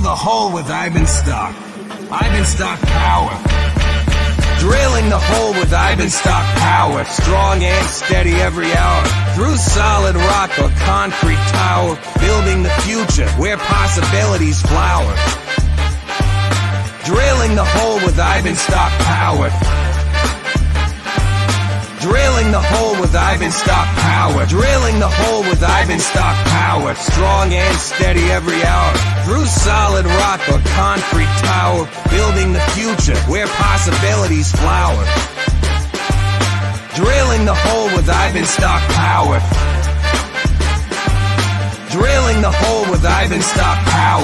the hole with Eibenstock. Eibenstock power. Drilling the hole with Eibenstock power. Strong and steady every hour. Through solid rock or concrete tower. Building the future where possibilities flower. Drilling the hole with Eibenstock power. Drilling the hole with Eibenstock power. Drilling the hole with Eibenstock power. Strong and steady every hour. Through solid rock or concrete tower. Building the future where possibilities flower. Drilling the hole with Eibenstock power. Drilling the hole with Eibenstock power.